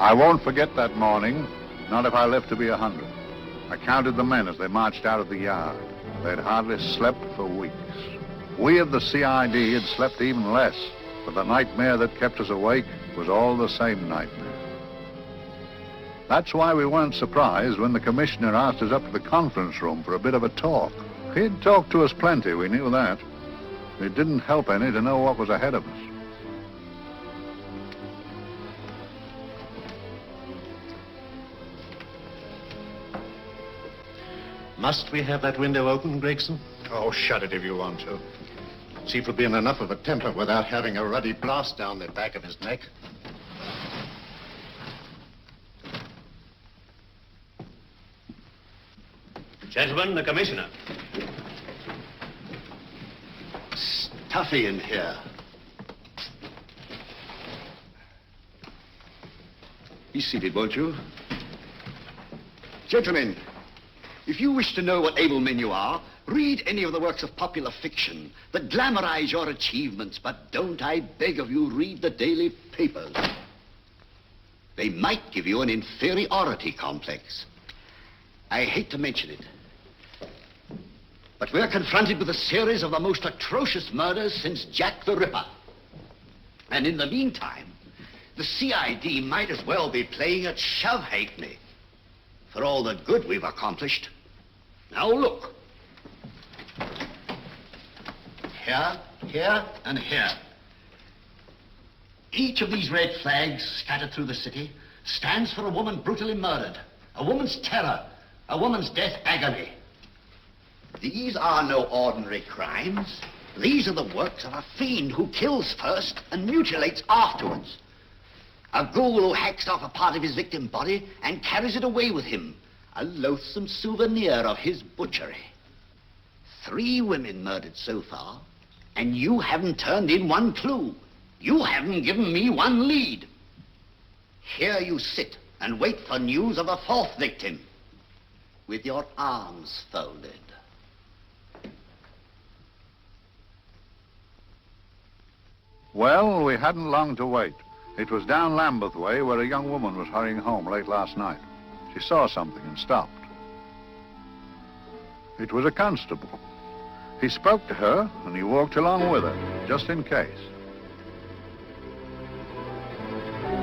I won't forget that morning, not if I live to be 100. I counted the men as they marched out of the yard. They'd hardly slept for weeks. We of the CID had slept even less, but the nightmare that kept us awake was all the same nightmare. That's why we weren't surprised when the commissioner asked us up to the conference room for a bit of a talk. He'd talked to us plenty, we knew that. It didn't help any to know what was ahead of us. Must we have that window open, Gregson? Oh, shut it if you want to. Chief will be in enough of a temper without having a ruddy blast down the back of his neck. Gentlemen, the commissioner. Stuffy in here. Be seated, won't you? Gentlemen, if you wish to know what able men you are, read any of the works of popular fiction that glamorize your achievements, but don't, I beg of you, read the daily papers. They might give you an inferiority complex. I hate to mention it, but we're confronted with a series of the most atrocious murders since Jack the Ripper. And in the meantime, the CID might as well be playing at shove-halfpenny for all the good we've accomplished. Now look. Here, here, and here. Each of these red flags scattered through the city stands for a woman brutally murdered, a woman's terror, a woman's death agony. These are no ordinary crimes. These are the works of a fiend who kills first and mutilates afterwards. A ghoul who hacks off a part of his victim's body and carries it away with him, a loathsome souvenir of his butchery. 3 women murdered so far, and you haven't turned in one clue. You haven't given me one lead. Here you sit and wait for news of a 4th victim, with your arms folded. Well, we hadn't long to wait. It was down Lambeth Way where a young woman was hurrying home late last night. She saw something and stopped. It was a constable. He spoke to her and he walked along with her, just in case.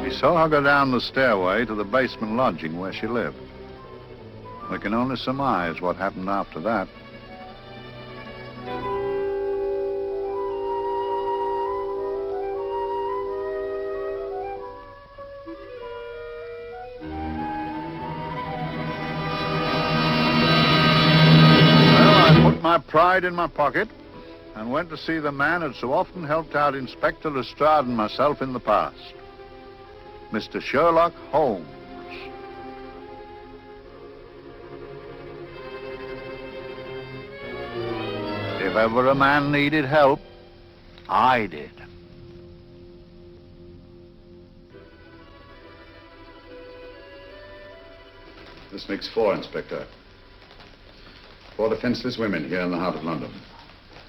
He saw her go down the stairway to the basement lodging where she lived. We can only surmise what happened after that. My pride in my pocket and went to see the man who'd so often helped out Inspector Lestrade and myself in the past, Mr. Sherlock Holmes. If ever a man needed help, I did. This makes 4, Inspector. 4 defenseless women here in the heart of London.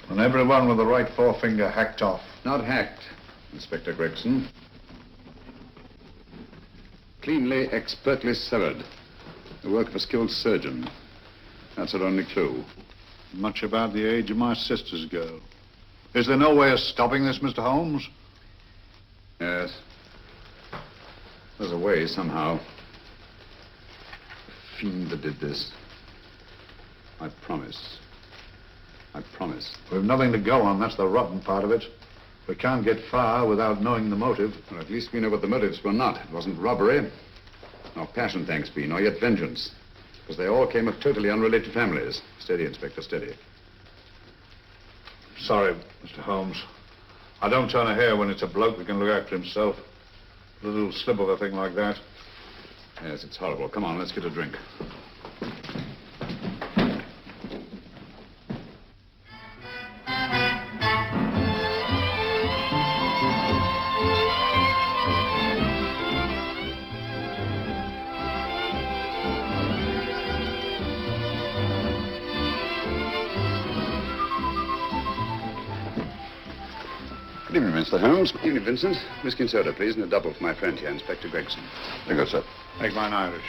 And everyone with the right forefinger hacked off. Not hacked, Inspector Gregson. Cleanly, expertly severed. The work of a skilled surgeon. That's our only clue. Much about the age of my sister's girl. Is there no way of stopping this, Mr. Holmes? Yes. There's a way, somehow. The fiend that did this. I promise. I promise. We've nothing to go on. That's the rotten part of it. We can't get far without knowing the motive. Well, at least we know what the motives were not. It wasn't robbery, nor passion, thanks be, nor yet vengeance. Because they all came of totally unrelated families. Steady, Inspector, steady. Sorry, Mr. Holmes. I don't turn a hair when it's a bloke that can look after himself. A little slip of a thing like that. Yes, it's horrible. Come on, let's get a drink. Good evening, Mr. Holmes. Good evening, Vincent. Whiskey and soda, please, and a double for my friend here, Inspector Gregson. Very good, sir. Make mine Irish.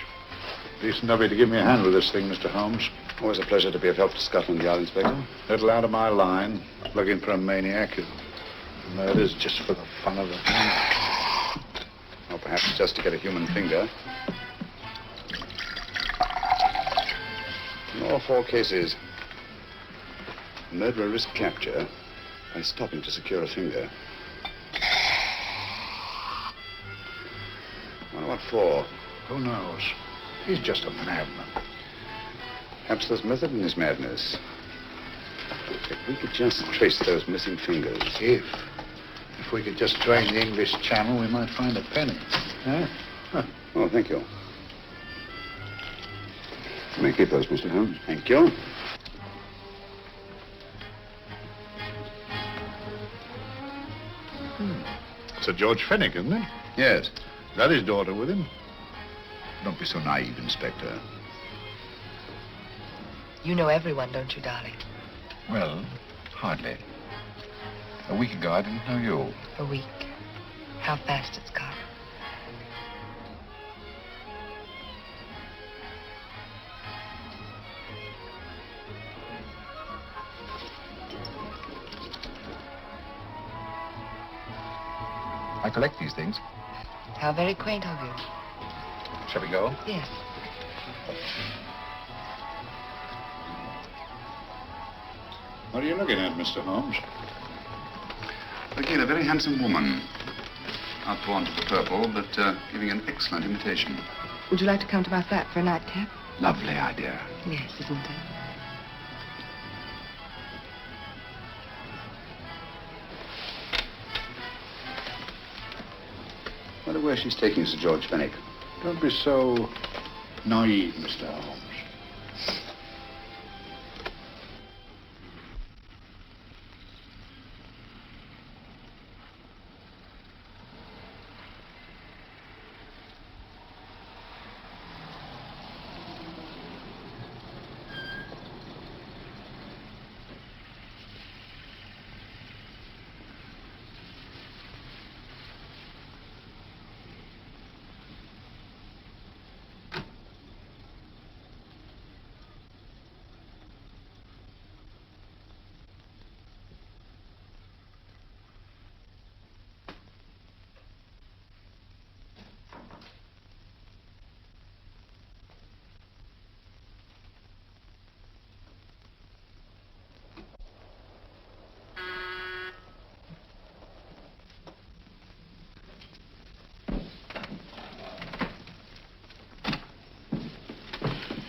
Decent of you to give me a hand with this thing, Mr. Holmes. Always a pleasure to be of help to Scotland Yard, Inspector. Little out of my line, looking for a maniac who murders just for the fun of it. Or perhaps just to get a human finger. In all 4 cases, the murderer risked capture by stopping to secure a finger. Wonder what for? Who knows? He's just a madman. Perhaps there's method in his madness. If we could just trace those missing fingers. If we could just drain the English Channel, we might find a penny. Huh? Oh, thank you. You may keep those, Mr. Holmes. Thank you. Sir George Fenwick, isn't it? Yes. Got his daughter with him. Don't be so naive, Inspector. You know everyone, don't you, darling? Well, hardly. A week ago, I didn't know you. A week. How fast it's gone. I collect these things. How very quaint of you. Shall we go? Yes. What are you looking at, Mr. Holmes? Looking at a very handsome woman. Not drawn to the purple, but giving an excellent imitation. Would you like to come to my flat for a nightcap? Lovely idea. Yes, isn't it? Wonder where she's taking Sir George Fenwick. Don't be so naive, Mr. Holmes.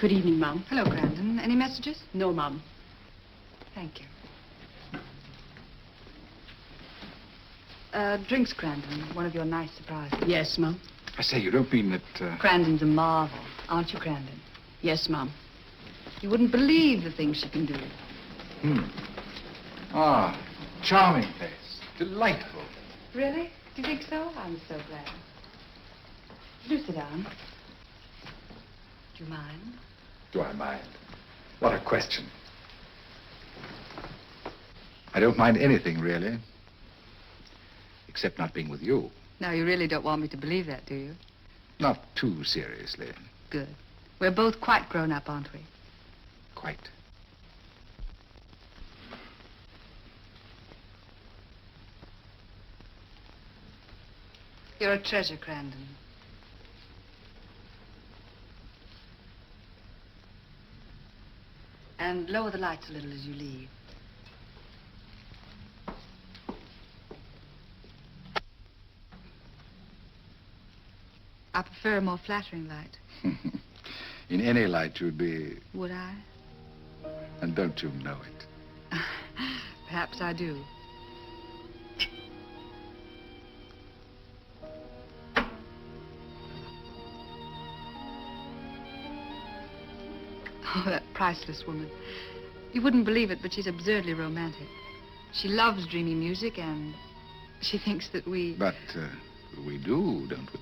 Good evening, Mum. Hello, Grandon. Any messages? No, Mum. Thank you. Drinks, Grandon. One of your nice surprises. Yes, Mum. I say, you don't mean that... Grandon's a marvel, aren't you, Grandon? Yes, Mum. You wouldn't believe the things she can do. Ah, charming place. Delightful. Really? Do you think so? I'm so glad. Do sit down. Do you mind? Do I mind? What a question. I don't mind anything, really. Except not being with you. Now, you really don't want me to believe that, do you? Not too seriously. Good. We're both quite grown up, aren't we? Quite. You're a treasure, Grandon. And lower the lights a little as you leave. I prefer a more flattering light. In any light, you'd be... Would I? And don't you know it? Perhaps I do. Oh, that priceless woman. You wouldn't believe it, but she's absurdly romantic. She loves dreamy music, and she thinks that we... But we do, don't we?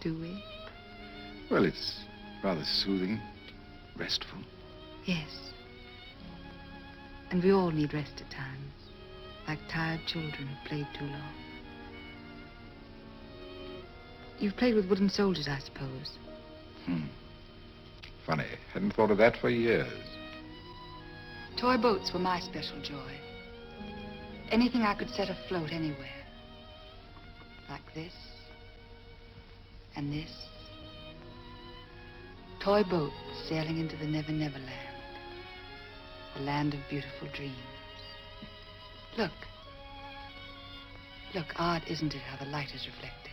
Do we? Well, it's rather soothing, restful. Yes. And we all need rest at times. like tired children who've played too long. You've played with wooden soldiers, I suppose. Funny. Hadn't thought of that for years. Toy boats were my special joy. Anything I could set afloat anywhere. Like this. And this. Toy boats sailing into the Never Never Land. The land of beautiful dreams. Look. Look, odd, isn't it, how the light is reflected?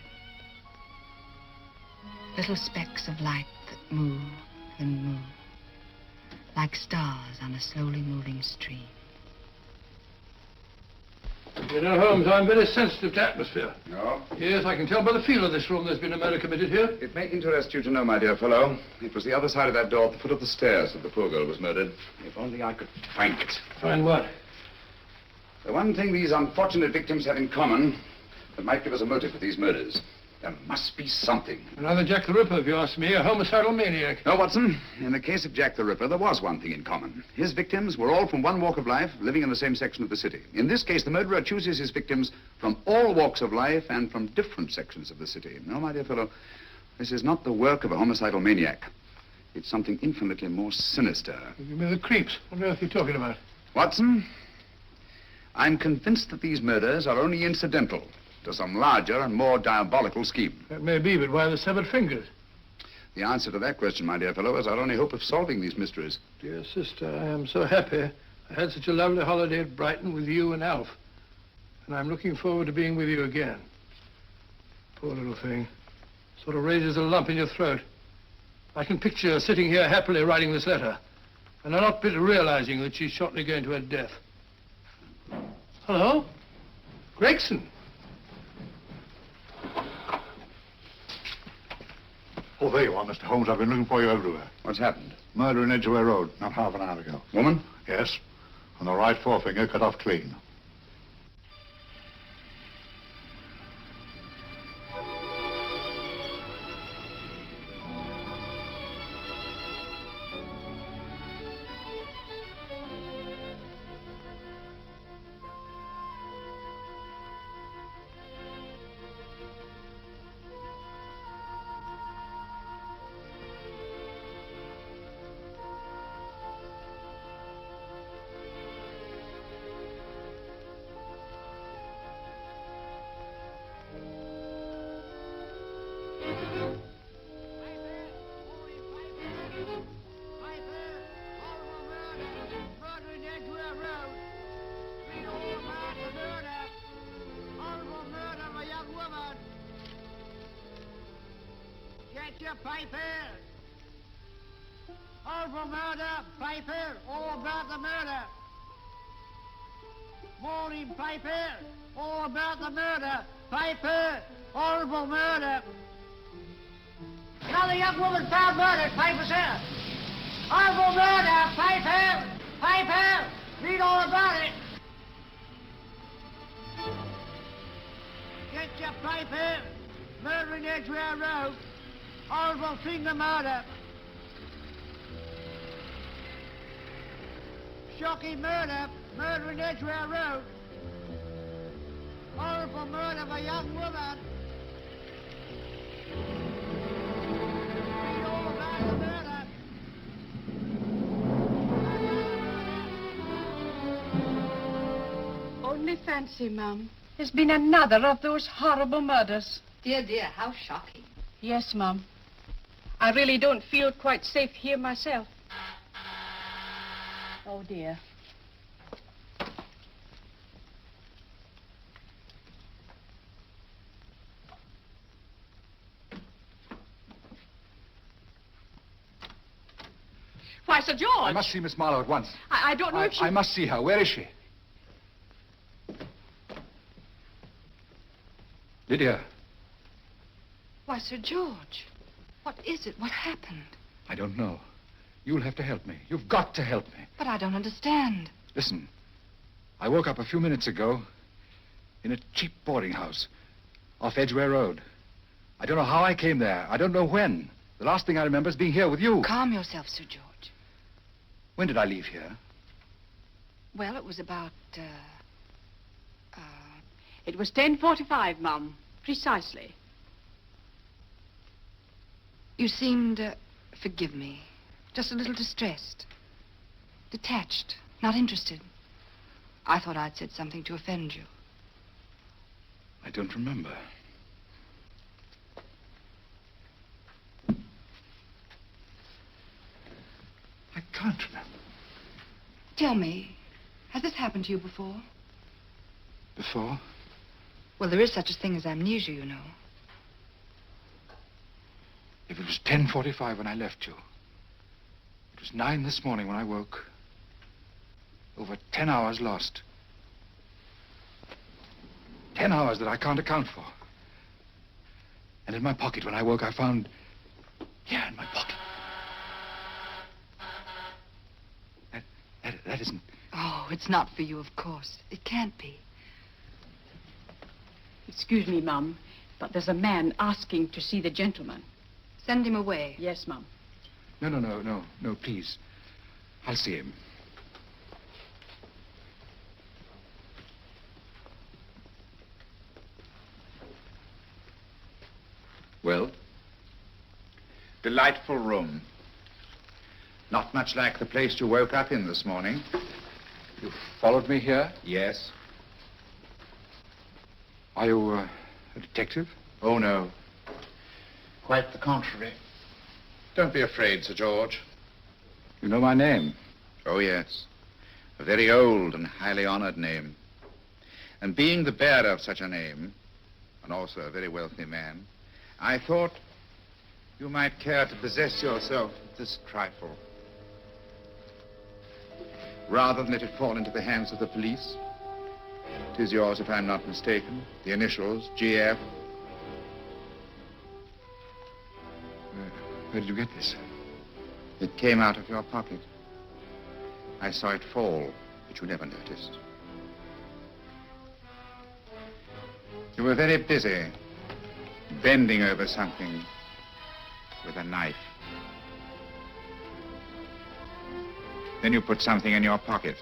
Little specks of light that move and move. Like stars on a slowly moving stream. You know, Holmes, I'm very sensitive to atmosphere. No? Yes, I can tell by the feel of this room there's been a murder committed here. It may interest you to know, my dear fellow, it was the other side of that door at the foot of the stairs that the poor girl was murdered. If only I could find it. Find what? The one thing these unfortunate victims have in common that might give us a motive for these murders. There must be something. Another Jack the Ripper, if you ask me, a homicidal maniac. No, Watson. In the case of Jack the Ripper, there was one thing in common. His victims were all from one walk of life, living in the same section of the city. In this case, the murderer chooses his victims from all walks of life and from different sections of the city. No, my dear fellow, this is not the work of a homicidal maniac. It's something infinitely more sinister. Give me the creeps. What on earth are you talking about? Watson, I'm convinced that these murders are only incidental to some larger and more diabolical scheme. That may be, but why the severed fingers? The answer to that question, my dear fellow, is our only hope of solving these mysteries. Dear sister, I am so happy. I had such a lovely holiday at Brighton with you and Alf. And I'm looking forward to being with you again. Poor little thing. Sort of raises a lump in your throat. I can picture her sitting here happily writing this letter. And I'm not bit realizing that she's shortly going to her death. Hello? Gregson. Oh, there you are, Mr. Holmes. I've been looking for you everywhere. What's happened? Murder in Edgware Road, not half an hour ago. Woman? Yes. And the right forefinger cut off clean. Piper! Horrible murder, Piper! All about the murder! Morning, Piper! All about the murder, Piper! Horrible murder! Another young woman found murdered, Piper, sir! Horrible murder, Piper! Piper! Read all about it! Get your Piper! Murder in Edgware Road! Horrible finger murder. Shocking murder. Murder in Edgware Road. Horrible murder of a young woman. Read all about the murder. Only fancy, Mum. There's been another of those horrible murders. Dear, dear, how shocking. Yes, Mum. I really don't feel quite safe here myself. Oh, dear. Why, Sir George! I must see Miss Marlowe at once. I don't know if she... I must see her. Where is she? Lydia. Why, Sir George, what is it? What happened? I don't know. You'll have to help me. You've got to help me. But I don't understand. Listen, I woke up a few minutes ago in a cheap boarding house off Edgware Road. I don't know how I came there. I don't know when. The last thing I remember is being here with you. Calm yourself, Sir George. When did I leave here? Well, it was about It was 10:45, Mum. Precisely. You seemed, forgive me, just a little distressed. Detached, not interested. I thought I'd said something to offend you. I don't remember. I can't remember. Tell me, has this happened to you before? Before? Well, there is such a thing as amnesia, you know. If it was 10:45 when I left you, it was 9 this morning when I woke. Over 10 hours lost. 10 hours that I can't account for. And in my pocket when I woke, I found... Yeah, in my pocket. That isn't... Oh, it's not for you, of course. It can't be. Excuse me, Mum, but there's a man asking to see the gentleman. Send him away. Yes, Mum. No, please. I'll see him. Well? Delightful room. Not much like the place you woke up in this morning. You followed me here? Yes. Are you a detective? Oh, no. Quite the contrary. Don't be afraid, Sir George. You know my name? Oh, yes. A very old and highly honored name. And being the bearer of such a name, and also a very wealthy man, I thought you might care to possess yourself of this trifle. Rather than let it fall into the hands of the police. It is yours, if I'm not mistaken. The initials, GF. Where did you get this? It came out of your pocket. I saw it fall, but you never noticed. You were very busy, bending over something with a knife. Then you put something in your pocket.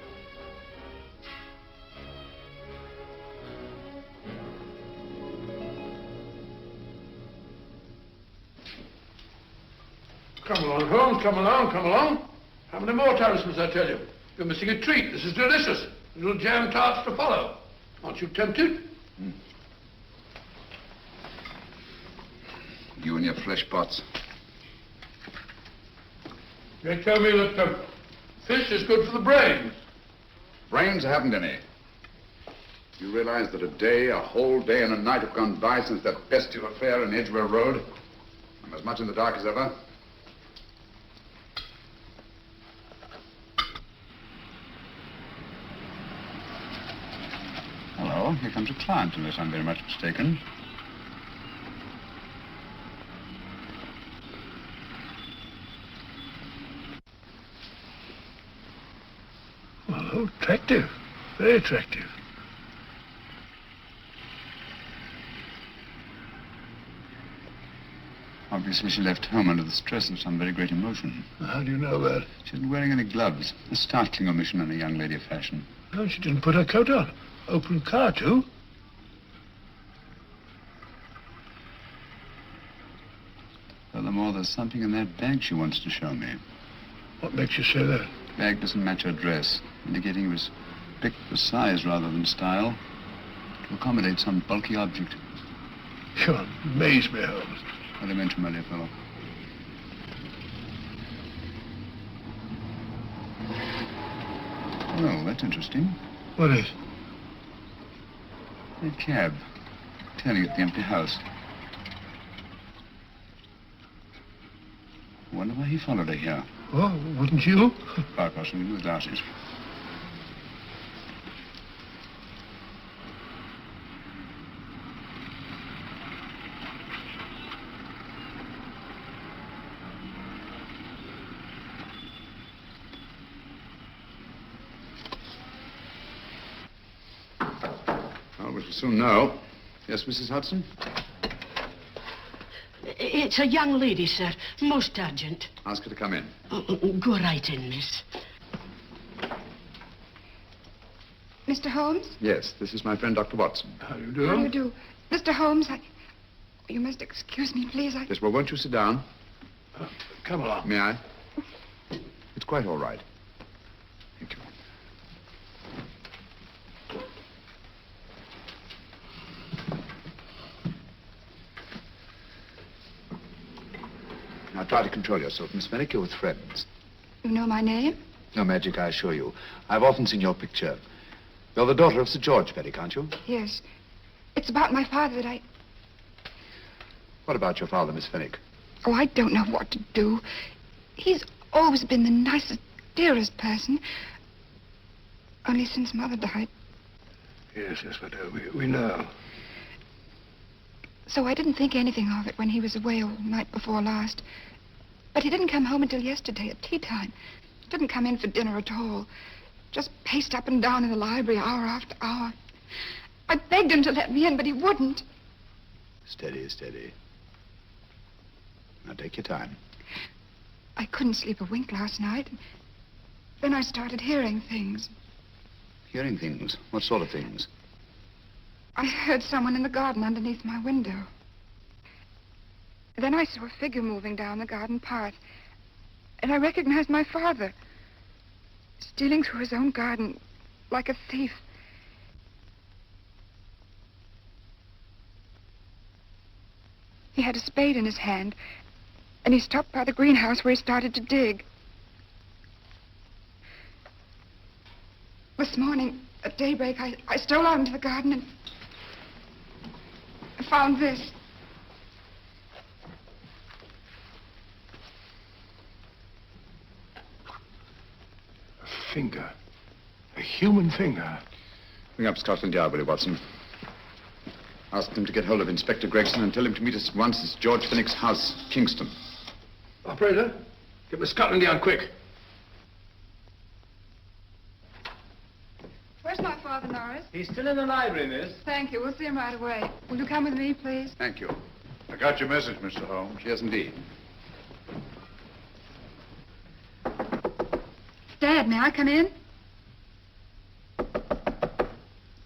Come along, Holmes, come along, come along. How many more times must I tell you? You're missing a treat. This is delicious. Little jam tarts to follow. Aren't you tempted? You and your flesh pots. They tell me that fish is good for the brains. Brains haven't any. You realize that a whole day and a night have gone by since that bestial affair in Edgware Road? I'm as much in the dark as ever. Hello, here comes a client, unless I'm very much mistaken. Well, attractive. Very attractive. Obviously, she left home under the stress of some very great emotion. How do you know that? She isn't wearing any gloves. A startling omission in a young lady of fashion. No, she didn't put her coat on. Open car, too. Furthermore, there's something in that bag she wants to show me. What makes you say that? The bag doesn't match her dress, indicating it was picked for size rather than style, to accommodate some bulky object. You amaze me, Holmes. What do you mention, my dear fellow? Well, that's interesting. What is? A cab, turning at the empty house. I wonder why he followed her here. Oh, wouldn't you? Far possibly with glasses. Well, we shall soon know. Yes, Mrs. Hudson? It's a young lady, sir. Most urgent. Ask her to come in. Go right in, miss. Mr. Holmes? Yes, this is my friend, Dr. Watson. How do you do? How do you do? Mr. Holmes, you must excuse me, please. Yes, well, won't you sit down? Come along. May I? It's quite all right. Thank you. Now, try to control yourself, Miss Fenwick. You're with friends. You know my name? No magic, I assure you. I've often seen your picture. You're the daughter of Sir George Fenwick, aren't you? Yes. It's about my father that I... What about your father, Miss Fenwick? Oh, I don't know what to do. He's always been the nicest, dearest person. Only since Mother died. Yes, but we know. So I didn't think anything of it when he was away all night before last. But he didn't come home until yesterday at tea time. Didn't come in for dinner at all. Just paced up and down in the library hour after hour. I begged him to let me in, but he wouldn't. Steady, steady. Now, take your time. I couldn't sleep a wink last night. Then I started hearing things. Hearing things? What sort of things? I heard someone in the garden underneath my window. Then I saw a figure moving down the garden path. And I recognized my father. Stealing through his own garden like a thief. He had a spade in his hand. And he stopped by the greenhouse where he started to dig. This morning, at daybreak, I stole out into the garden and I found this. A finger. A human finger. Bring up Scotland Yard, will you, Watson? Ask them to get hold of Inspector Gregson and tell him to meet us at once at George Fenwick's house, Kingston. Operator, get me Scotland Yard quick. Where's my father, Norris? He's still in the library, miss. Thank you. We'll see him right away. Will you come with me, please? Thank you. I got your message, Mr. Holmes. Yes, indeed. Dad, may I come in?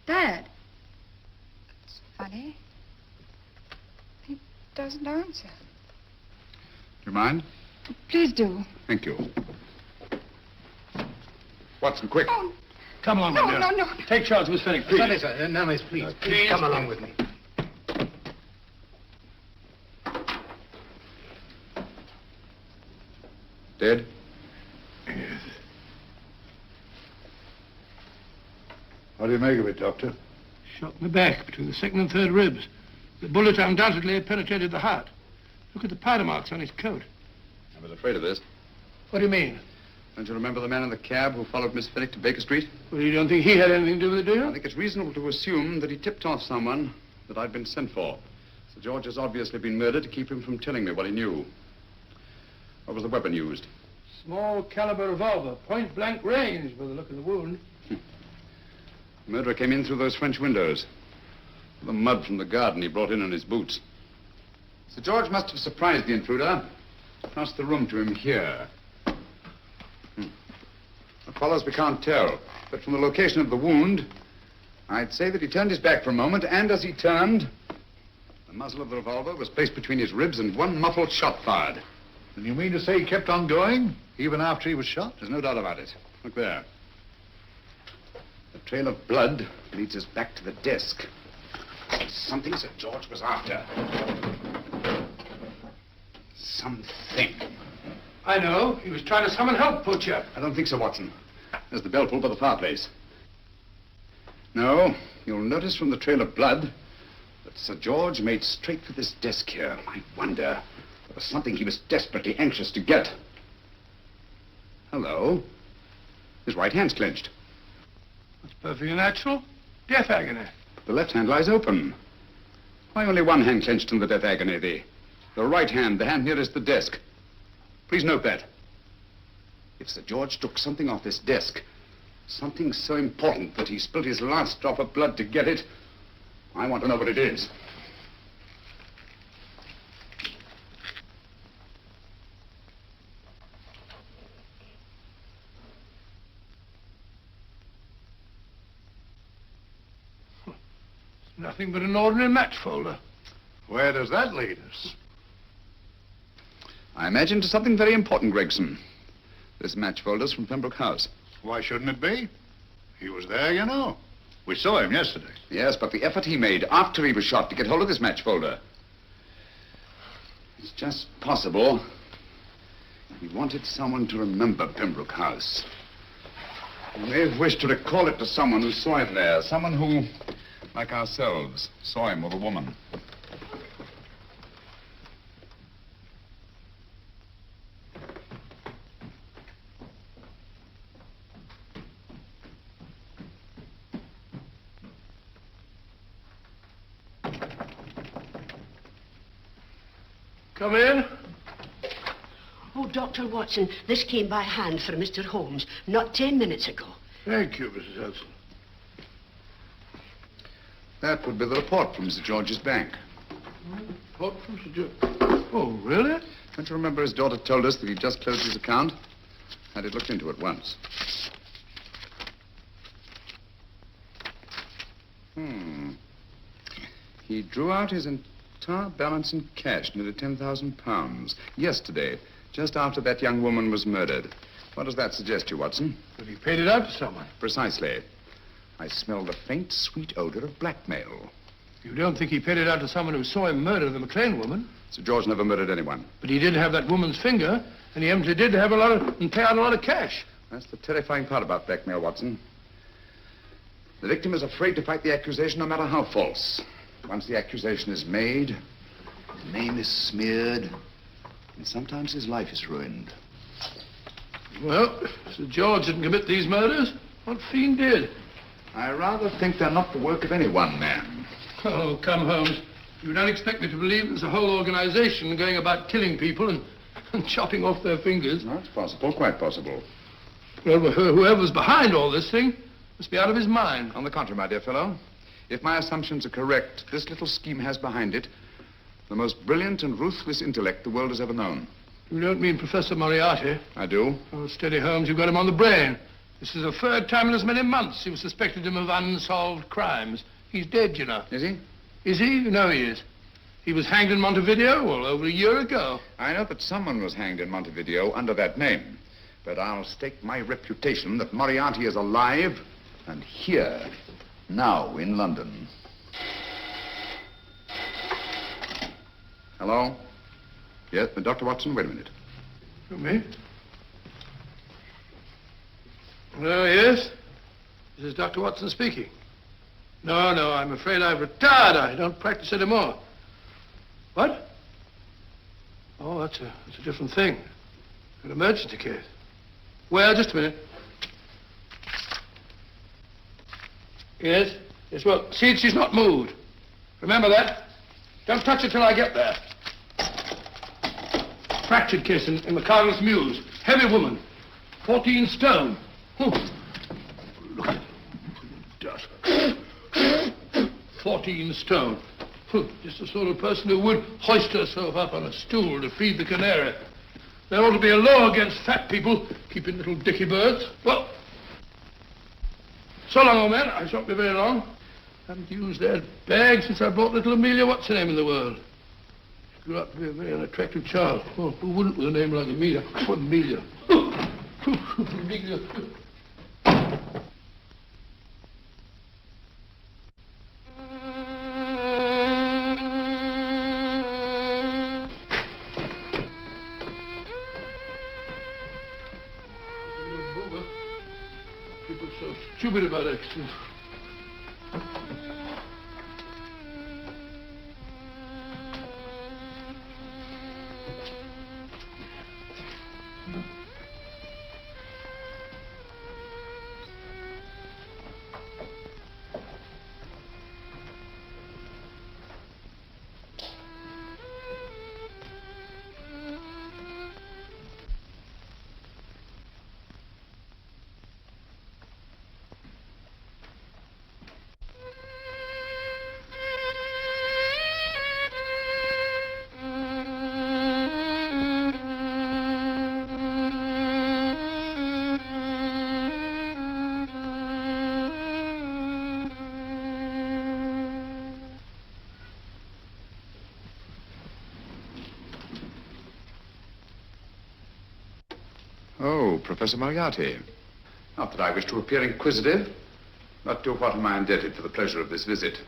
Dad. It's funny. He doesn't answer. Do you mind? Please do. Thank you. Watson, quick. Oh, Come along, no, my dear. no, no. Take charge, Miss Fenwick, please. Sorry, sir. Now, miss, please. Please come along with me. Dead? Yes. What do you make of it, Doctor? Shot in the back between the second and third ribs. The bullet undoubtedly had penetrated the heart. Look at the powder marks on his coat. I was afraid of this. What do you mean? Don't you remember the man in the cab who followed Miss Fenwick to Baker Street? Well, you don't think he had anything to do with it, do you? I think it's reasonable to assume that he tipped off someone that I'd been sent for. Sir George has obviously been murdered to keep him from telling me what he knew. What was the weapon used? Small caliber revolver, point blank range by the look of the wound. The murderer came in through those French windows. The mud from the garden he brought in his boots. Sir George must have surprised the intruder. Crossed the room to him here. What follows we can't tell. But from the location of the wound, I'd say that he turned his back for a moment, and as he turned, the muzzle of the revolver was placed between his ribs and one muffled shot fired. And you mean to say he kept on going, even after he was shot? There's no doubt about it. Look there. The trail of blood leads us back to the desk. Something Sir George was after. Something. I know. He was trying to summon help, poor chap. I don't think so, Watson. There's the bell pull by the fireplace. No, you'll notice from the trail of blood that Sir George made straight for this desk here. I wonder. There was something he was desperately anxious to get. Hello. His right hand's clenched. That's perfectly natural. Death agony. The left hand lies open. Why only one hand clenched in the death agony? The right hand, the hand nearest the desk. Please note that. If Sir George took something off this desk, something so important that he spilled his last drop of blood to get it, I want to know what it is. Nothing but an ordinary match folder. Where does that lead us? I imagine to something very important, Gregson. This match folder's from Pembroke House. Why shouldn't it be? He was there, you know. We saw him yesterday. Yes, but the effort he made after he was shot to get hold of this match folder. It's just possible he wanted someone to remember Pembroke House. He may have wished to recall it to someone who saw him there. Someone who, like ourselves, saw him with a woman. Come in. Oh, Dr. Watson, this came by hand for Mr. Holmes not 10 minutes ago. Thank you, Mrs. Hudson. That would be the report from Sir George's bank. Report from Sir George. Oh, really? Don't you remember his daughter told us that he'd just closed his account? Had it looked into at once. He drew out his entire balance in cash, nearly £10,000, yesterday, just after that young woman was murdered. What does that suggest to you, Watson? But he paid it out to someone. Precisely. I smell the faint, sweet odor of blackmail. You don't think he paid it out to someone who saw him murder the McLean woman? Sir George never murdered anyone. But he did have that woman's finger, and he empty did have and pay out a lot of cash. That's the terrifying part about blackmail, Watson. The victim is afraid to fight the accusation, no matter how false. Once the accusation is made, his name is smeared, and sometimes his life is ruined. Well, Sir George didn't commit these murders. What fiend did? I rather think they're not the work of any one man. Oh, come, Holmes. You don't expect me to believe there's a whole organization going about killing people and chopping off their fingers. No, it's possible, quite possible. Well, whoever's behind all this thing must be out of his mind. On the contrary, my dear fellow, if my assumptions are correct, this little scheme has behind it the most brilliant and ruthless intellect the world has ever known. You don't mean Professor Moriarty? I do. Oh, steady, Holmes. You've got him on the brain. This is the third time in as many months you've suspected him of unsolved crimes. He's dead, you know. Is he? Is he? You know he is. He was hanged in Montevideo, well, over a year ago. I know that someone was hanged in Montevideo under that name. But I'll stake my reputation that Moriarty is alive and here, now in London. Hello? Yes, Dr. Watson, wait a minute. Me? Oh, yes? This is Dr. Watson speaking. No, I'm afraid I've retired. I don't practice anymore. What? Oh, that's a different thing. An emergency case. Well, just a minute. Yes? Yes, well, see, she's not moved. Remember that? Don't touch her till I get there. Fractured case in the Cardinal's Mews. Heavy woman. 14 stone. Look at it. Dust. 14 stone. Just the sort of person who would hoist herself up on a stool to feed the canary. There ought to be a law against fat people keeping little dicky birds. Well, so long, old man. I shan't be very long. Haven't used that bag since I brought little Amelia what's her name in the world. She grew up to be a very unattractive child. Well, who wouldn't with a name like Amelia? Oh, Amelia. Amelia. People are so stupid about accidents. Oh, Professor Moriarty. Not that I wish to appear inquisitive, but to what am I indebted for the pleasure of this visit?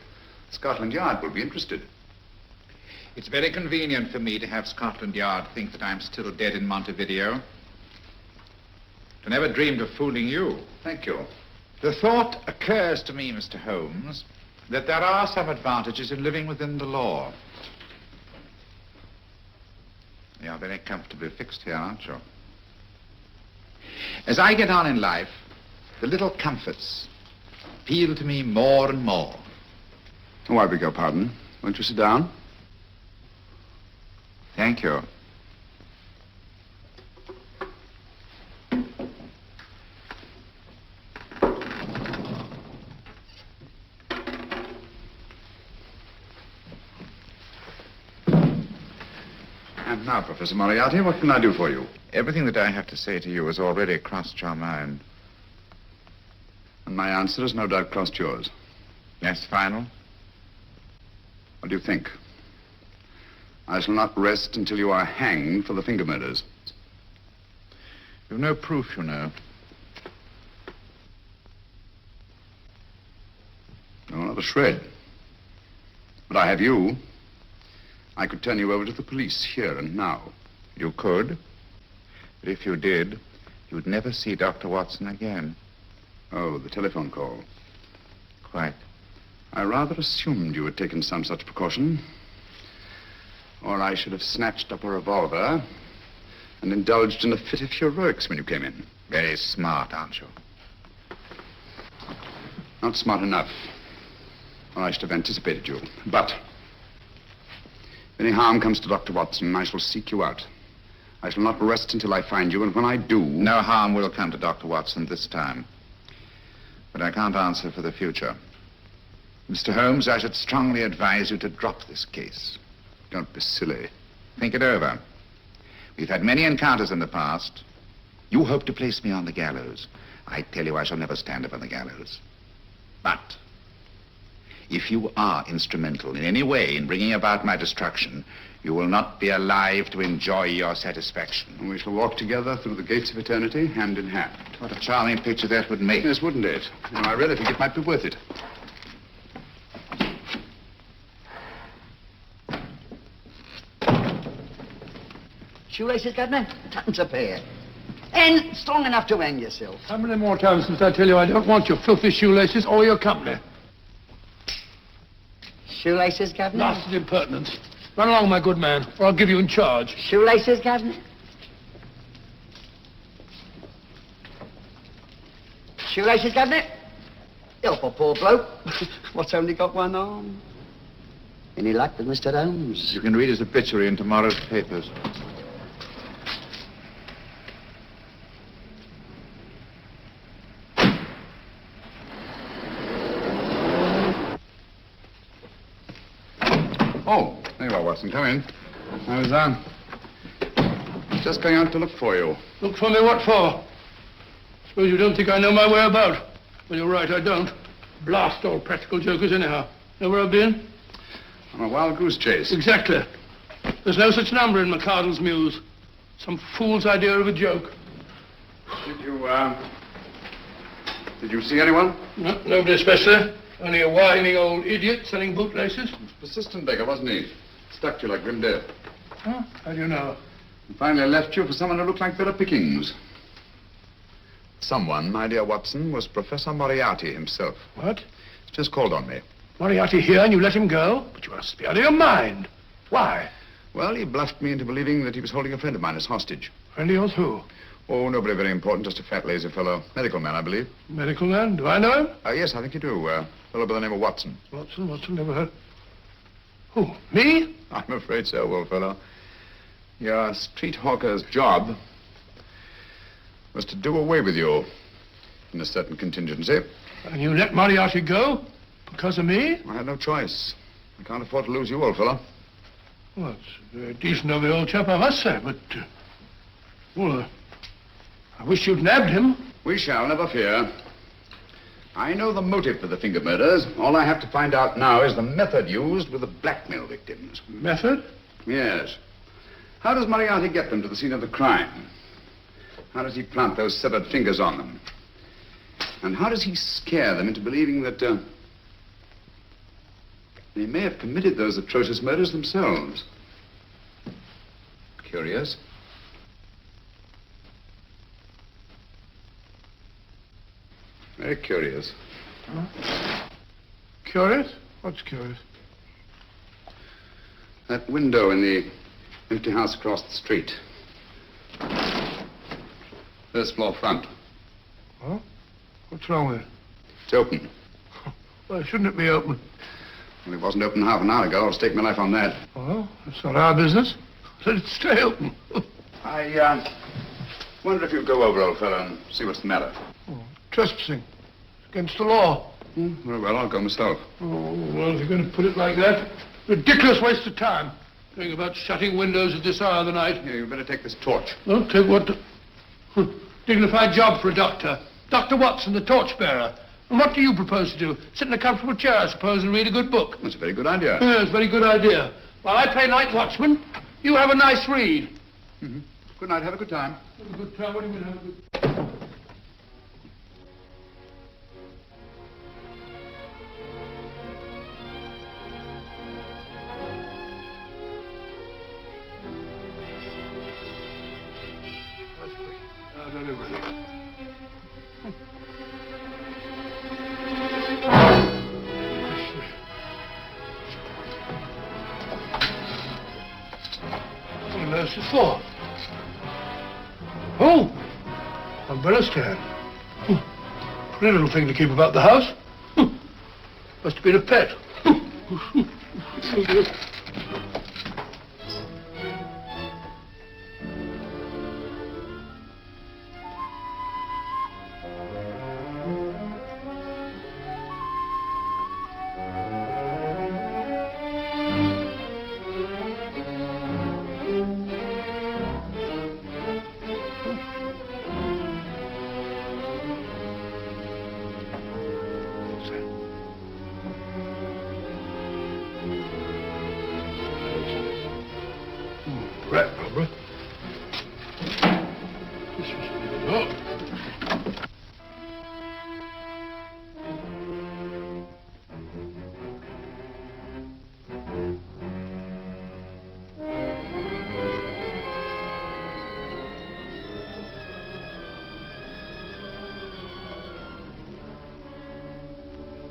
Scotland Yard will be interested. It's very convenient for me to have Scotland Yard think that I'm still dead in Montevideo. I never dreamed of fooling you. Thank you. The thought occurs to me, Mr. Holmes, that there are some advantages in living within the law. You are very comfortably fixed here, aren't you? As I get on in life, the little comforts appeal to me more and more. Oh, I beg your pardon. Won't you sit down? Thank you. And now, Professor Moriarty, what can I do for you? Everything that I have to say to you has already crossed your mind. And my answer has no doubt crossed yours. Yes, final? What do you think? I shall not rest until you are hanged for the finger murders. You've no proof, you know. No, not a shred. But I have you. I could turn you over to the police here and now. You could. But if you did, you'd never see Dr. Watson again. Oh, the telephone call. Quite. I rather assumed you had taken some such precaution. Or I should have snatched up a revolver and indulged in a fit of heroics when you came in. Very smart, aren't you? Not smart enough. Or I should have anticipated you. But if any harm comes to Dr. Watson, I shall seek you out. I shall not rest until I find you, and when I do... No harm will come to Dr. Watson this time. But I can't answer for the future. Mr. Holmes, I should strongly advise you to drop this case. Don't be silly. Think it over. We've had many encounters in the past. You hope to place me on the gallows. I tell you, I shall never stand upon the gallows. But if you are instrumental in any way in bringing about my destruction, you will not be alive to enjoy your satisfaction. And we shall walk together through the gates of eternity, hand in hand. What a charming picture that would make. Yes, wouldn't it? You know, I really think it might be worth it. Shoelaces, Governor? Tuppence a pair. And strong enough to hang yourself. How many more times must I tell you I don't want your filthy shoelaces or your company? Shoelaces, Governor? Blasted impertinence. Run along, my good man, or I'll give you in charge. Shoelaces, Governor? Shoelaces, Governor? Help a poor bloke. What's only got one arm? Any luck with Mr. Holmes? You can read his obituary in tomorrow's papers. Oh, there you are, Watson. Come in. I was just going out to look for you. Look for me what for? Suppose you don't think I know my way about. Well, you're right, I don't. Blast all practical jokers anyhow. Know where I've been? On a wild goose chase. Exactly. There's no such number in McCardle's Muse. Some fool's idea of a joke. Did you see anyone? No, nobody especially. Only a whining old idiot selling bootlaces. Persistent beggar, wasn't he? Stuck to you like grim death. Huh? How do you know? And finally left you for someone who looked like Bella Pickings. Someone, my dear Watson, was Professor Moriarty himself. What? He's just called on me. Moriarty here and you let him go? But you must be out of your mind. Why? Well, he bluffed me into believing that he was holding a friend of mine as hostage. Friend of yours who? Oh, nobody very important, just a fat, lazy fellow. Medical man, I believe. Medical man? Do I know him? Yes, I think you do. A fellow by the name of Watson. Watson, never heard. Who, me? I'm afraid so, old fellow. Your street hawker's job was to do away with you in a certain contingency. And you let Moriarty go? Because of me? I had no choice. I can't afford to lose you, old fellow. Well, it's very decent of the old chap, I must say, but... I wish you'd nabbed him. We shall, never fear. I know the motive for the finger murders. All I have to find out now is the method used with the blackmail victims. Method? Yes. How does Moriarty get them to the scene of the crime? How does he plant those severed fingers on them? And how does he scare them into believing that they may have committed those atrocious murders themselves? Curious. Very curious. Huh? Curious? What's curious? That window in the empty house across the street. First floor front. Huh? What's wrong with it? It's open. Well, shouldn't it be open? Well, it wasn't open half an hour ago. I'll stake my life on that. Well, that's not our business. Let it stay open. I wonder if you'd go over, old fellow, and see what's the matter. Oh, trespassing. It's against the law. Very well, I'll go myself. Oh, well, if you're going to put it like that, ridiculous waste of time. Going about shutting windows at this hour of the night. Yeah, you'd better take this torch. Well, take what? Dignified job for a doctor. Dr. Watson, the torchbearer. And what do you propose to do? Sit in a comfortable chair, I suppose, and read a good book? That's a very good idea. Yes, very good idea. While I play night watchman, you have a nice read. Mm-hmm. Good night. Have a good time. Have a good time. What do you mean, have a good... For? Oh, umbrella stand. Pretty little thing to keep about the house. Must have been a pet. Rat robbery. This was...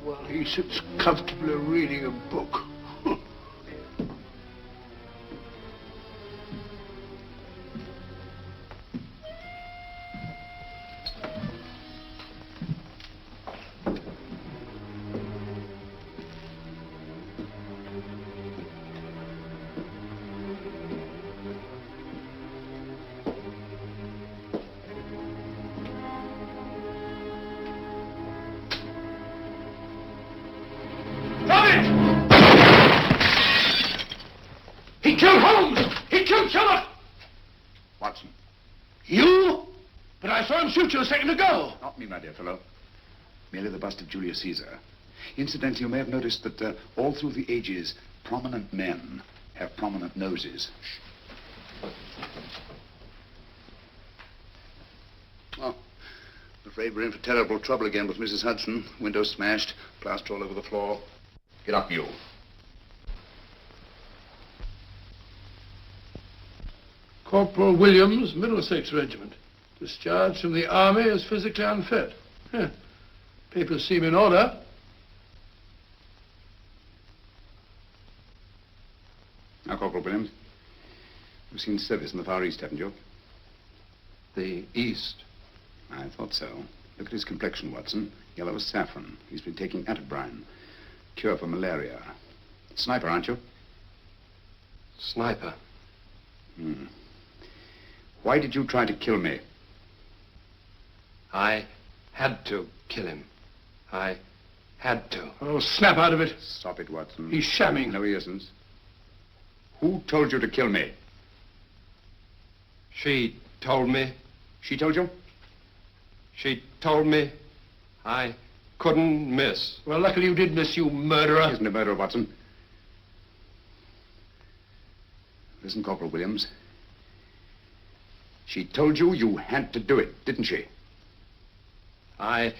Well, he sits comfortably reading a book. He killed Holmes! He killed Sherlock! Watson. You? But I saw him shoot you a second ago. Not me, my dear fellow. Merely the bust of Julius Caesar. Incidentally, you may have noticed that all through the ages, prominent men have prominent noses. Oh, I'm afraid we're in for terrible trouble again with Mrs. Hudson. Windows smashed, plaster all over the floor. Get up, you. Corporal Williams, Middlesex Regiment. Discharged from the army as physically unfit. Papers seem in order. Now, Corporal Williams, you've seen service in the Far East, haven't you? The East? I thought so. Look at his complexion, Watson. Yellow as saffron. He's been taking atabrine. Cure for malaria. Sniper, aren't you? Sniper. Why did you try to kill me? I had to kill him. I had to. Oh, snap out of it. Stop it, Watson. He's shamming. No, he isn't. Who told you to kill me? She told me. She told you? She told me I couldn't miss. Well, luckily you did miss, you murderer. He isn't a murderer, Watson. Listen, Corporal Williams. She told you you had to do it, didn't she? I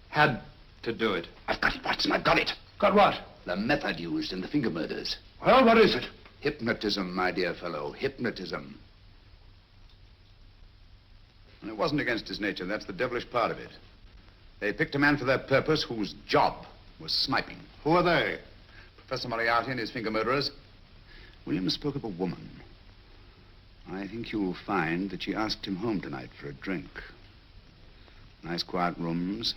had to do it. I've got it, Watson, I've got it. Got what? The method used in the finger murders. Well, what is it? Hypnotism, my dear fellow, hypnotism. And it wasn't against his nature, that's the devilish part of it. They picked a man for their purpose whose job was sniping. Who are they? Professor Moriarty and his finger murderers. Williams spoke of a woman. I think you'll find that she asked him home tonight for a drink. Nice quiet rooms,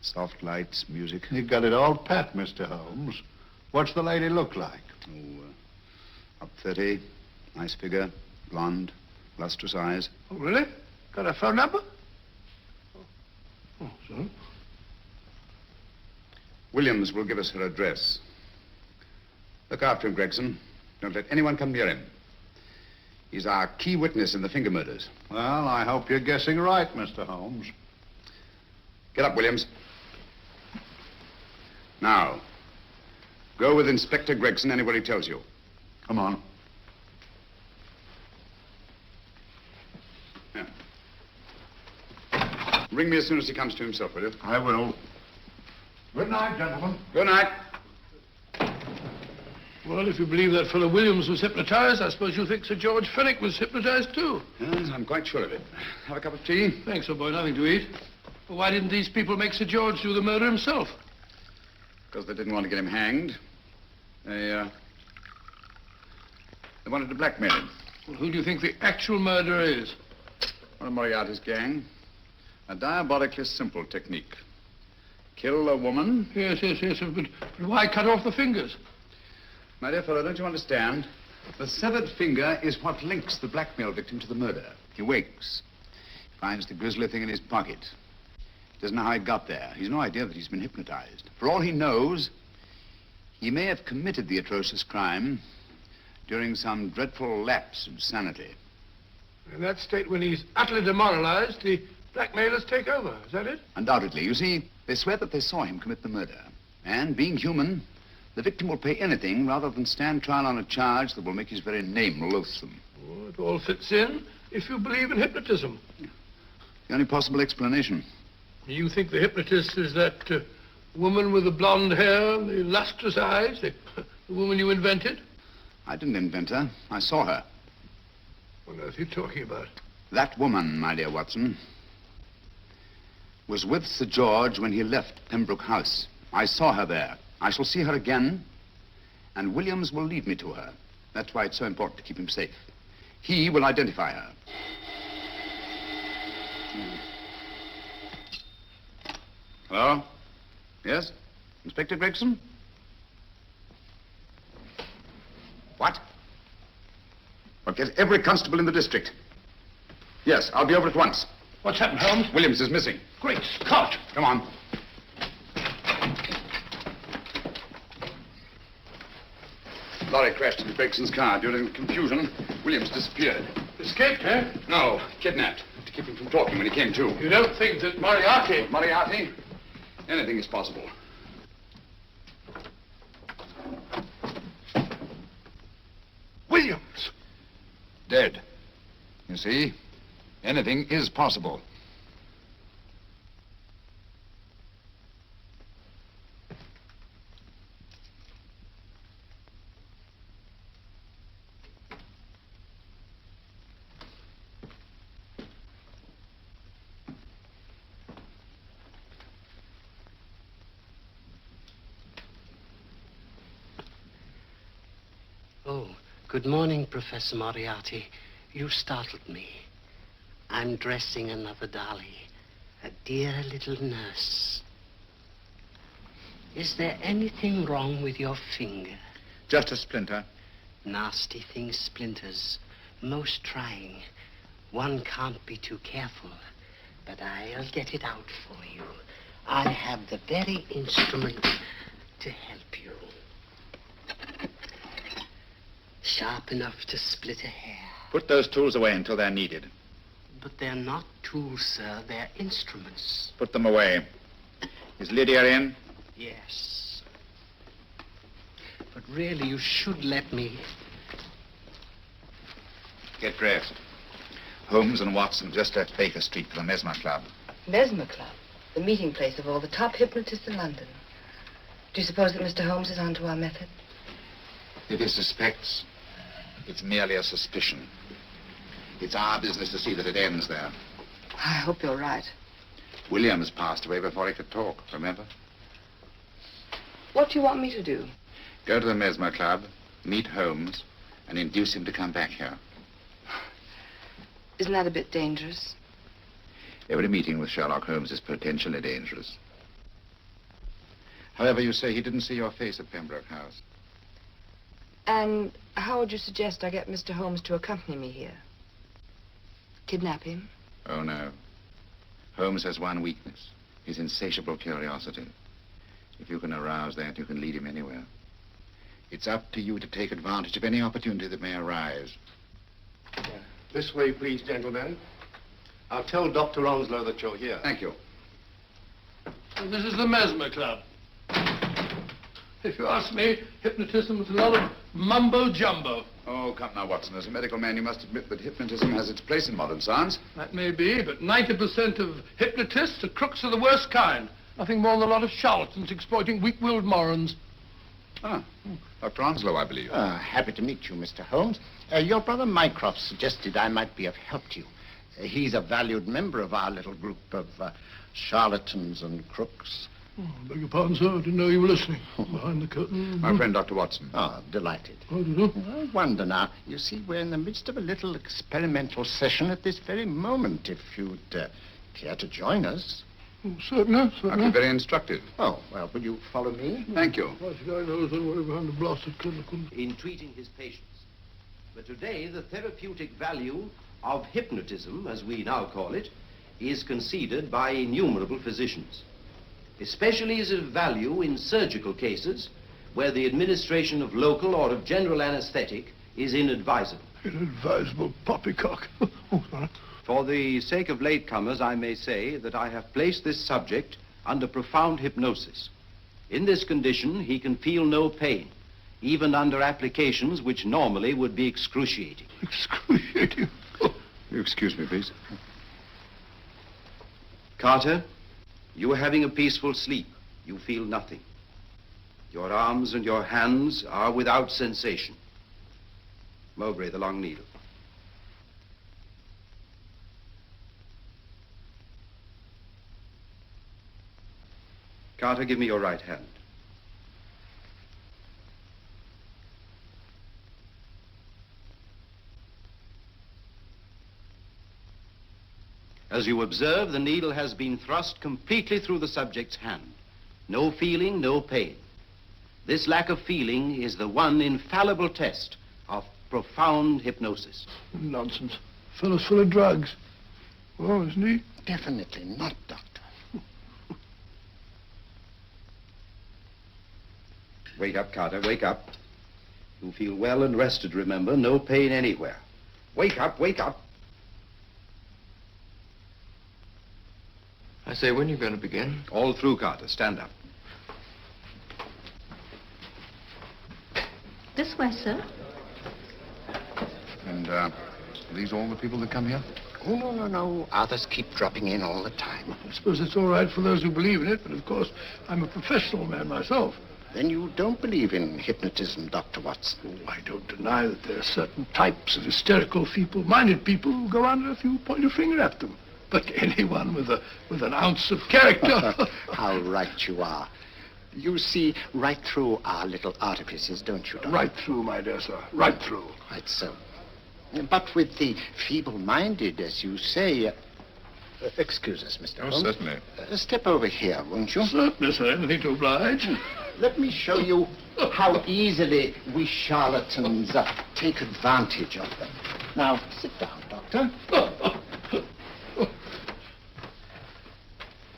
soft lights, music. You got it all pat, Mr. Holmes. What's the lady look like? Up 30, nice figure, blonde, lustrous eyes. Oh, really? Got a phone number? Oh, so? Williams will give us her address. Look after him, Gregson. Don't let anyone come near him. He's our key witness in the finger murders. Well, I hope you're guessing right, Mr. Holmes. Get up, Williams. Now, go with Inspector Gregson anywhere he tells you. Come on. Yeah. Ring me as soon as he comes to himself, will you? I will. Good night, gentlemen. Good night. Well, if you believe that fellow Williams was hypnotized, I suppose you think Sir George Fenwick was hypnotized, too. Yes, I'm quite sure of it. Have a cup of tea? Thanks, old boy. Nothing to eat. Well, why didn't these people make Sir George do the murder himself? Because they didn't want to get him hanged. They wanted to blackmail him. Well, who do you think the actual murderer is? One of Moriarty's gang. A diabolically simple technique. Kill a woman. Yes, but why cut off the fingers? My dear fellow, don't you understand? The severed finger is what links the blackmail victim to the murder. He wakes, finds the grisly thing in his pocket. He doesn't know how it got there. He's no idea that he's been hypnotized. For all he knows, he may have committed the atrocious crime during some dreadful lapse of sanity. In that state, when he's utterly demoralized, the blackmailers take over. Is that it? Undoubtedly. You see, they swear that they saw him commit the murder. And being human, the victim will pay anything rather than stand trial on a charge that will make his very name loathsome. Oh, it all fits in if you believe in hypnotism. The only possible explanation. You think the hypnotist is that woman with the blonde hair and the lustrous eyes, the woman you invented? I didn't invent her. I saw her. What on earth are you talking about? That woman, my dear Watson, was with Sir George when he left Pembroke House. I saw her there. I shall see her again, and Williams will lead me to her. That's why it's so important to keep him safe. He will identify her. Hello? Yes? Inspector Gregson? What? Well, get every constable in the district. Yes, I'll be over at once. What's happened, Holmes? Williams is missing. Great Scott! Come on. Lorry crashed into Gregson's car. During the confusion, Williams disappeared. Escaped, eh? No, kidnapped. To keep him from talking when he came to. You don't think that Moriarty... Moriarty? Anything is possible. Williams! Dead. You see? Anything is possible. Oh, good morning, Professor Moriarty. You startled me. I'm dressing another dolly, a dear little nurse. Is there anything wrong with your finger? Just a splinter. Nasty things, splinters. Most trying. One can't be too careful. But I'll get it out for you. I have the very instrument to help you. Sharp enough to split a hair. Put those tools away until they're needed. But they're not tools, sir. They're instruments. Put them away. Is Lydia in? Yes. But really, you should let me. Get dressed. Holmes and Watson just left Baker Street for the Mesmer Club. Mesmer Club, the meeting place of all the top hypnotists in London. Do you suppose that Mr. Holmes is onto our method? If he suspects, it's merely a suspicion. It's our business to see that it ends there. I hope you're right. Williams passed away before he could talk, remember? What do you want me to do? Go to the Mesmer Club, meet Holmes, and induce him to come back here. Isn't that a bit dangerous? Every meeting with Sherlock Holmes is potentially dangerous. However, you say he didn't see your face at Pembroke House. And how would you suggest I get Mr. Holmes to accompany me here? Kidnap him? Oh, no. Holmes has one weakness, his insatiable curiosity. If you can arouse that, you can lead him anywhere. It's up to you to take advantage of any opportunity that may arise. This way, please, gentlemen. I'll tell Dr. Onslow that you're here. Thank you. This is the Mesmer Club. If you ask me, hypnotism is a lot of mumbo-jumbo. Oh, come now, Watson. As a medical man, you must admit that hypnotism has its place in modern science. That may be, but 90% of hypnotists are crooks of the worst kind. Nothing more than a lot of charlatans exploiting weak-willed morons. Ah, Dr. Onslow, I believe. Happy to meet you, Mr. Holmes. Your brother Mycroft suggested I might be of help to you. He's a valued member of our little group of charlatans and crooks. Oh, beg your pardon, sir. I didn't know you were listening. Behind the curtain. My friend, Dr. Watson. Oh, delighted. Oh, did you? I wonder now. You see, we're in the midst of a little experimental session at this very moment. If you'd care to join us. Oh, certainly, That'd certainly. be very instructive. Oh, well, will you follow me? Thank you. Why, the guy knows anywhere behind the blasted curtain. In treating his patients. But today, the therapeutic value of hypnotism, as we now call it, is conceded by innumerable physicians. Especially is of value in surgical cases where the administration of local or of general anesthetic is inadvisable. Inadvisable poppycock. Oh, sorry. For the sake of latecomers, I may say that I have placed this subject under profound hypnosis. In this condition, he can feel no pain, even under applications which normally would be excruciating. Excruciating? You excuse me, please. Carter, you are having a peaceful sleep. You feel nothing. Your arms and your hands are without sensation. Mowbray, the long needle. Carter, give me your right hand. As you observe, the needle has been thrust completely through the subject's hand. No feeling, no pain. This lack of feeling is the one infallible test of profound hypnosis. Nonsense. Fellow's full of drugs. Oh, isn't he? Definitely not, Doctor. Wake up, Carter, wake up. You feel well and rested, remember. No pain anywhere. Wake up, wake up. I say, when are you going to begin? All through, Carter. Stand up. This way, sir. And, are these all the people that come here? Oh, no. Others keep dropping in all the time. I suppose it's all right for those who believe in it, but of course, I'm a professional man myself. Then you don't believe in hypnotism, Dr. Watson? Oh, I don't deny that there are certain types of hysterical, feeble-minded people who go under if you point a finger at them. But anyone with an ounce of character... How right you are. You see right through our little artifices, don't you, Doctor? Right through, my dear sir. Right through. Quite so. But with the feeble-minded, as you say... excuse us, Mr. Holmes. Certainly. Step over here, won't you? Certainly, sir. Anything to oblige. Let me show you how easily we charlatans take advantage of them. Now, sit down, Doctor.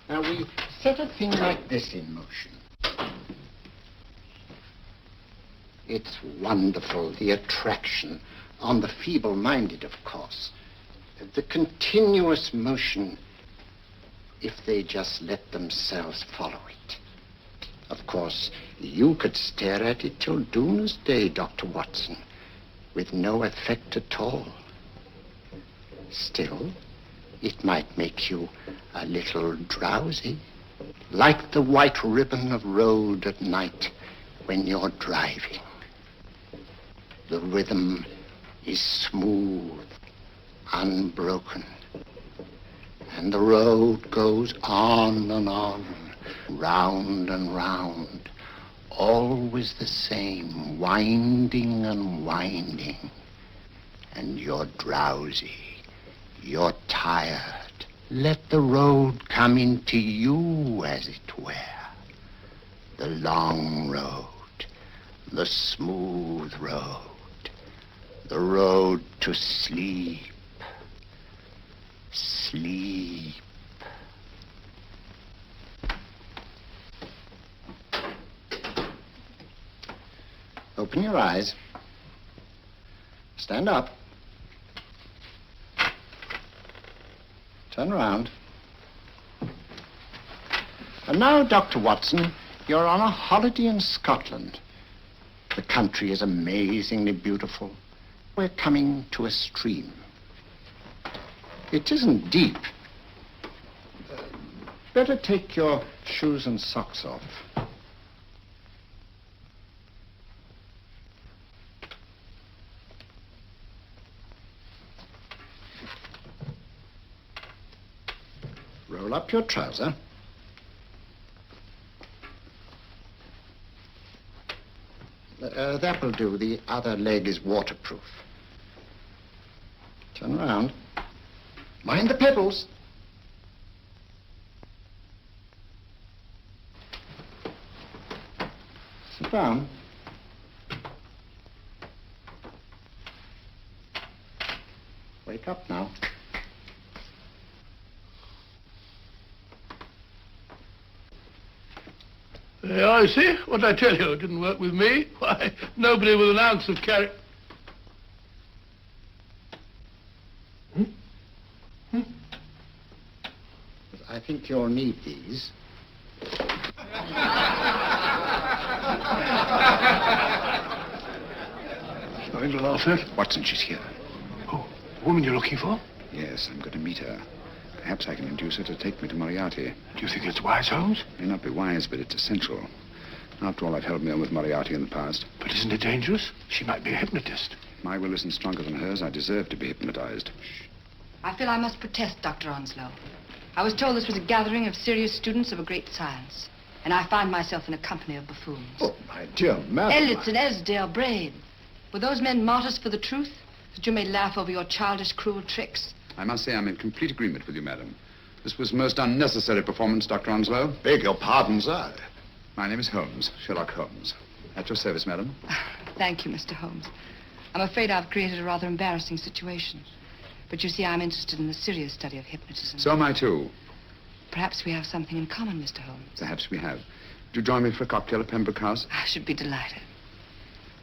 Now, we set a thing like this in motion. It's wonderful, the attraction on the feeble-minded, of course. The continuous motion, if they just let themselves follow it. Of course, you could stare at it till doomsday, Dr. Watson, with no effect at all. Still, it might make you a little drowsy, like the white ribbon of road at night when you're driving. The rhythm is smooth, unbroken, and the road goes on and on, round and round, always the same, winding and winding. And you're drowsy, you're tired. Let the road come into you, as it were. The long road, the smooth road, the road to sleep. Sleep. Open your eyes. Stand up. Turn around. And now, Dr. Watson, you're on a holiday in Scotland. The country is amazingly beautiful. We're coming to a stream. It isn't deep. Better take your shoes and socks off. Roll up your trouser. That will do. The other leg is waterproof. Turn around. Mind the pebbles. Sit down. Wake up now. There, I see. What did I tell you? It didn't work with me. Why, nobody with an ounce of character. I think you'll need these. Nothing to laugh at. Watson, she's here. Oh, the woman you're looking for? Yes, I'm going to meet her. Perhaps I can induce her to take me to Moriarty. Do you think it's wise, Holmes? May not be wise, but it's essential. After all, I've held me on with Moriarty in the past. But isn't it dangerous? She might be a hypnotist. My will isn't stronger than hers. I deserve to be hypnotized. I feel I must protest, Dr. Onslow. I was told this was a gathering of serious students of a great science, and I find myself in a company of buffoons. Oh, my dear madam. Elliott's and Esdale Braid. Were those men martyrs for the truth? That you may laugh over your childish, cruel tricks? I must say I'm in complete agreement with you, madam. This was most unnecessary performance, Dr. Onslow. Beg your pardon, sir. My name is Holmes, Sherlock Holmes. At your service, madam. Thank you, Mr. Holmes. I'm afraid I've created a rather embarrassing situation. But you see, I'm interested in the serious study of hypnotism. So am I, too. Perhaps we have something in common, Mr. Holmes. Perhaps we have. Do you join me for a cocktail at Pembroke House? I should be delighted.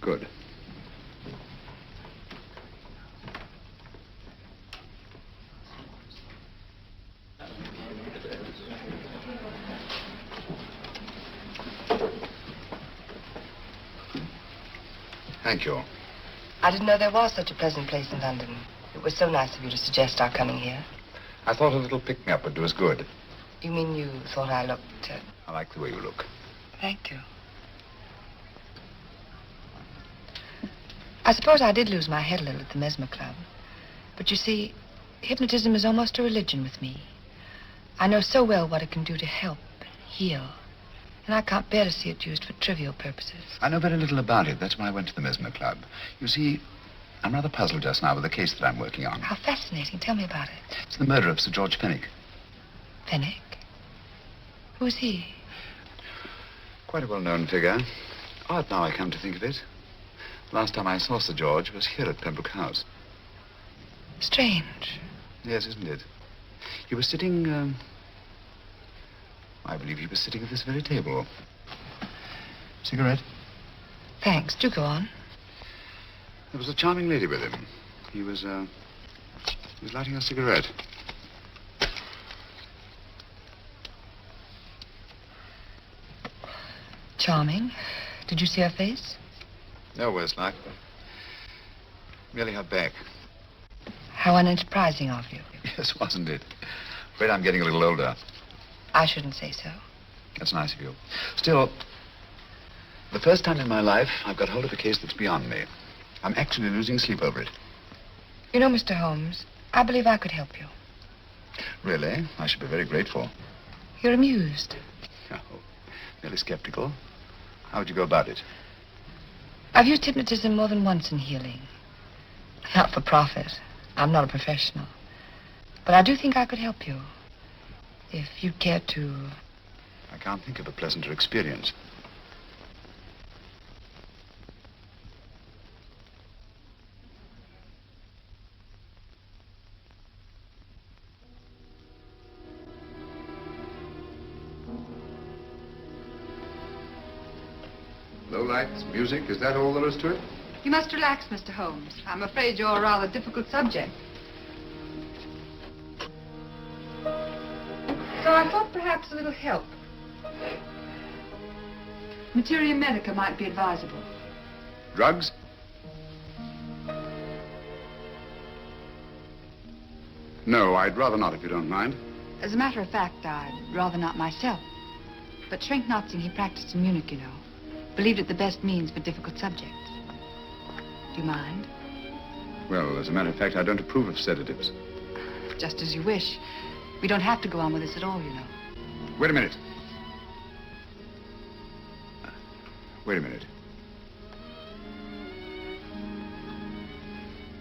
Good. Thank you. I didn't know there was such a pleasant place in London. It was so nice of you to suggest our coming here. I thought a little pick-me-up would do us good. You mean you thought I looked... I like the way you look. Thank you. I suppose I did lose my head a little at the Mesmer Club. But you see, hypnotism is almost a religion with me. I know so well what it can do to help and heal. And I can't bear to see it used for trivial purposes. I know very little about it. That's why I went to the Mesmer Club. You see, I'm rather puzzled just now with the case that I'm working on. How fascinating. Tell me about it. It's the murder of Sir George Fenwick. Fenwick? Who's he? Quite a well-known figure. Odd now I come to think of it. Last time I saw Sir George was here at Pembroke House. Strange. Yes, isn't it? He was sitting, I believe he was sitting at this very table. Cigarette? Thanks. Do go on. There was a charming lady with him. He was lighting a cigarette. Charming. Did you see her face? No worse luck. Merely her back. How unenterprising of you. Yes, wasn't it? Afraid I'm getting a little older. I shouldn't say so. That's nice of you. Still, the first time in my life, I've got hold of a case that's beyond me. I'm actually losing sleep over it. You know, Mr. Holmes, I believe I could help you. Really? I should be very grateful. You're amused. Oh, merely skeptical. How would you go about it? I've used hypnotism more than once in healing. Not for profit. I'm not a professional. But I do think I could help you. If you'd care to... I can't think of a pleasanter experience. Low lights, music, is that all there is to it? You must relax, Mr. Holmes. I'm afraid you're a rather difficult subject. So I thought perhaps a little help. Materia medica might be advisable. Drugs? No, I'd rather not, if you don't mind. As a matter of fact, I'd rather not myself. But Schrenk-Notzing, he practiced in Munich, you know. Believed it the best means for difficult subjects. Do you mind? Well, as a matter of fact, I don't approve of sedatives. Just as you wish. We don't have to go on with this at all, you know. Wait a minute. Wait a minute.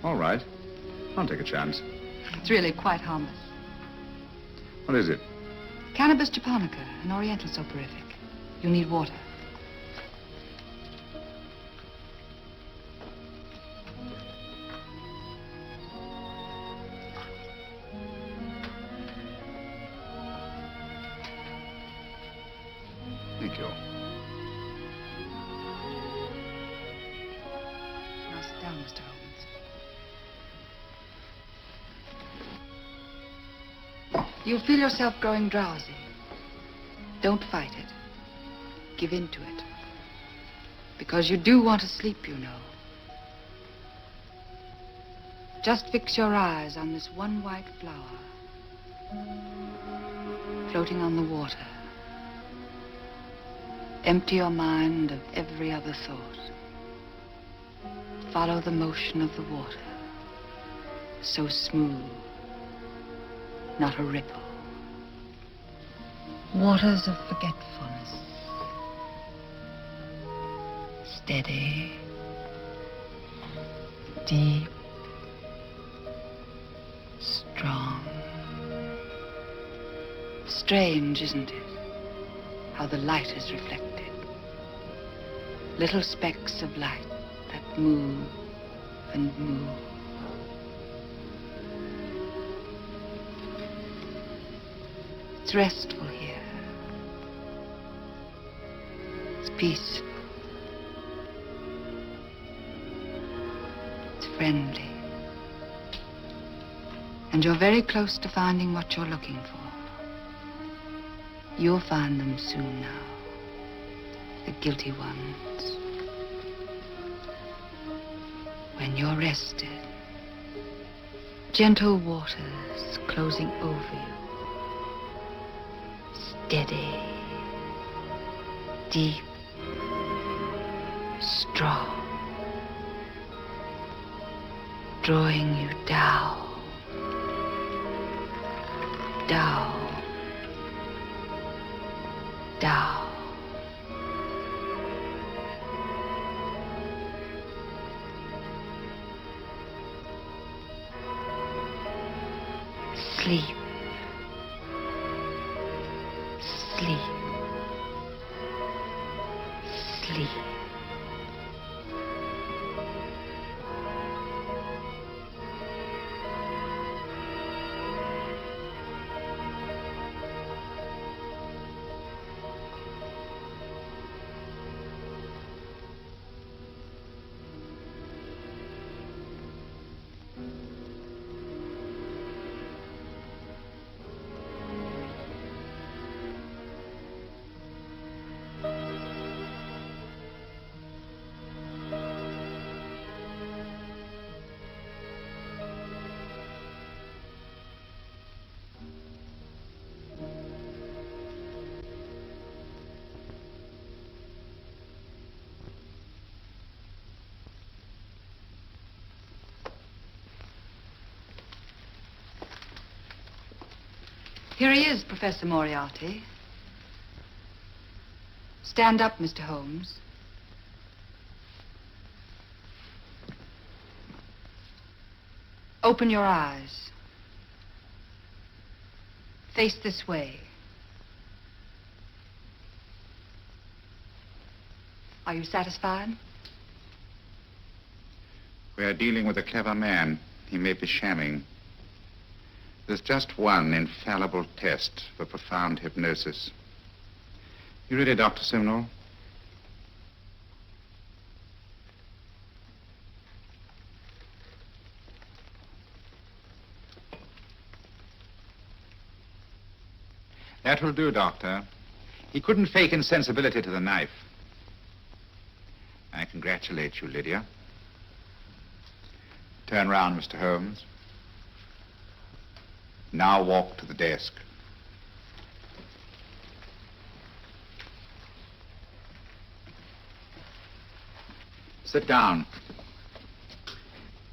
All right. I'll take a chance. It's really quite harmless. What is it? Cannabis japonica, an oriental soporific. You'll need water. Thank you. Now sit down, Mr. Holmes. You'll feel yourself growing drowsy. Don't fight it. Give in to it. Because you do want to sleep, you know. Just fix your eyes on this one white flower floating on the water. Empty your mind of every other thought. Follow the motion of the water. So smooth. Not a ripple. Waters of forgetfulness. Steady. Deep. Strong. Strange, isn't it? How the light is reflected. Little specks of light that move and move. It's restful here. It's peaceful. It's friendly. And you're very close to finding what you're looking for. You'll find them soon now. The guilty ones. When you're rested, gentle waters closing over you. Steady, deep, strong, drawing you down, down, down. Sleep. Sleep. Sleep. Here he is, Professor Moriarty. Stand up, Mr. Holmes. Open your eyes. Face this way. Are you satisfied? We are dealing with a clever man. He may be shamming. There's just one infallible test for profound hypnosis. You ready, Dr. Simnel? That will do, Doctor. He couldn't fake insensibility to the knife. I congratulate you, Lydia. Turn round, Mr. Holmes. Now walk to the desk. Sit down.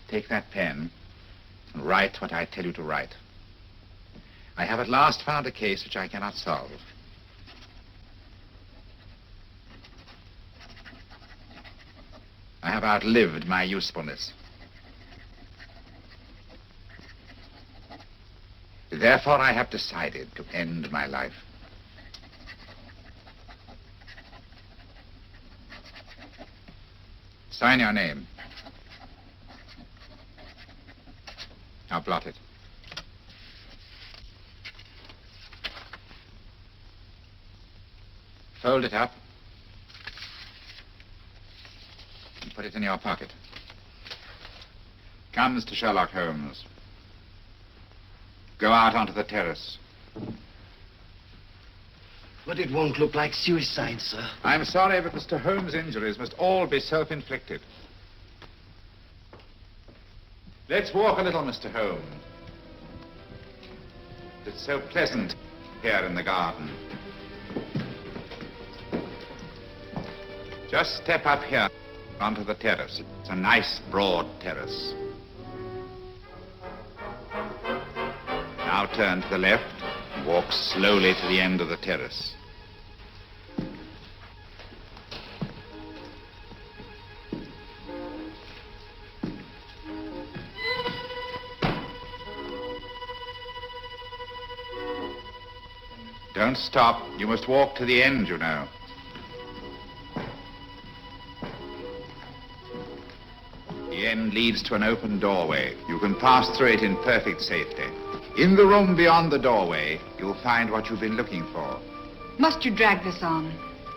Take that pen and write what I tell you to write. I have at last found a case which I cannot solve. I have outlived my usefulness. Therefore, I have decided to end my life. Sign your name. Now blot it. Fold it up and put it in your pocket. Come, Mr. Sherlock Holmes. Go out onto the terrace. But it won't look like suicide, sir. I'm sorry, but Mr. Holmes' injuries must all be self-inflicted. Let's walk a little, Mr. Holmes. It's so pleasant here in the garden. Just step up here onto the terrace. It's a nice, broad terrace. Now turn to the left and walk slowly to the end of the terrace. Don't stop. You must walk to the end, you know. The end leads to an open doorway. You can pass through it in perfect safety. In the room beyond the doorway, you'll find what you've been looking for. Must you drag this on?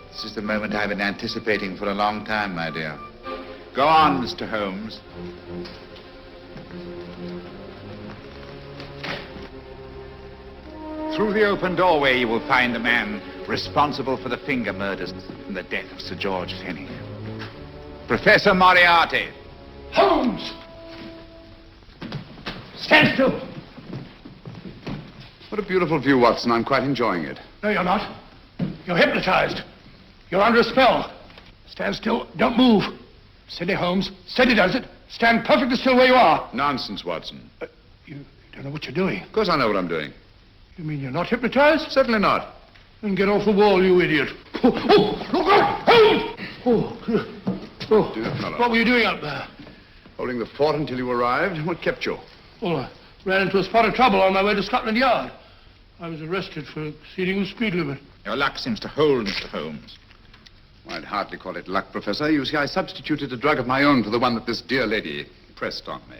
This is the moment I've been anticipating for a long time, my dear. Go on, Mr. Holmes. Through the open doorway, you will find the man responsible for the finger murders and the death of Sir George Fenning. Professor Moriarty. Holmes! Stand still! What a beautiful view, Watson. I'm quite enjoying it. No, you're not. You're hypnotized. You're under a spell. Stand still. Don't move. Steady, Holmes. Steady does it. Stand perfectly still where you are. Nonsense, Watson. You don't know what you're doing. Of course I know what I'm doing. You mean you're not hypnotized? Certainly not. Then get off the wall, you idiot. Oh, look out! Holmes! Oh, Dear fellow. What were you doing up there? Holding the fort until you arrived. What kept you? Well, I ran into a spot of trouble on my way to Scotland Yard. I was arrested for exceeding the speed limit. Your luck seems to hold, Mr. Holmes. I'd hardly call it luck, Professor. You see, I substituted a drug of my own for the one that this dear lady pressed on me.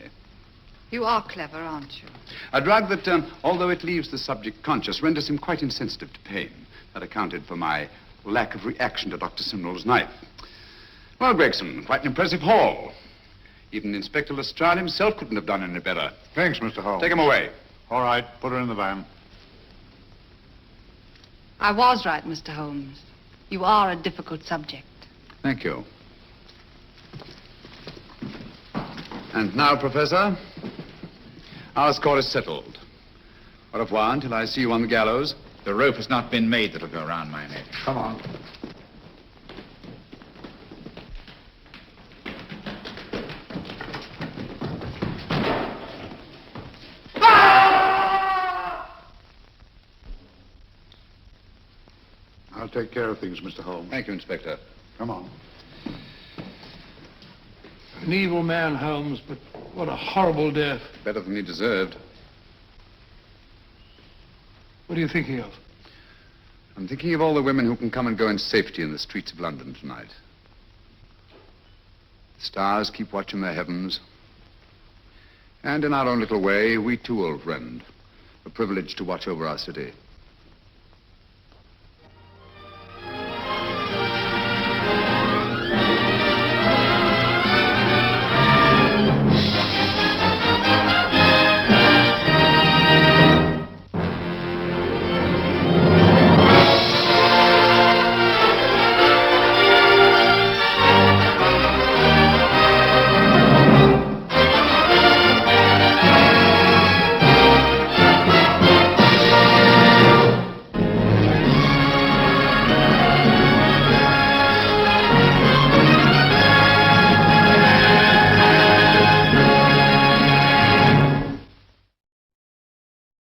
You are clever, aren't you? A drug that, although it leaves the subject conscious, renders him quite insensitive to pain. That accounted for my lack of reaction to Dr. Simnel's knife. Well, Gregson, quite an impressive haul. Even Inspector Lestrade himself couldn't have done any better. Thanks, Mr. Holmes. Take him away. All right, put her in the van. I was right, Mr. Holmes. You are a difficult subject. Thank you. And now, Professor, our score is settled. Au revoir until I see you on the gallows. The rope has not been made that'll go around my neck. Come on. take care of things, Mr. Holmes. Thank you, Inspector. Come on. An evil man, Holmes, but what a horrible death. Better than he deserved. What are you thinking of? I'm thinking of all the women who can come and go in safety in the streets of London tonight. The stars keep watch in the heavens. And in our own little way, we too, old friend, are privileged to watch over our city.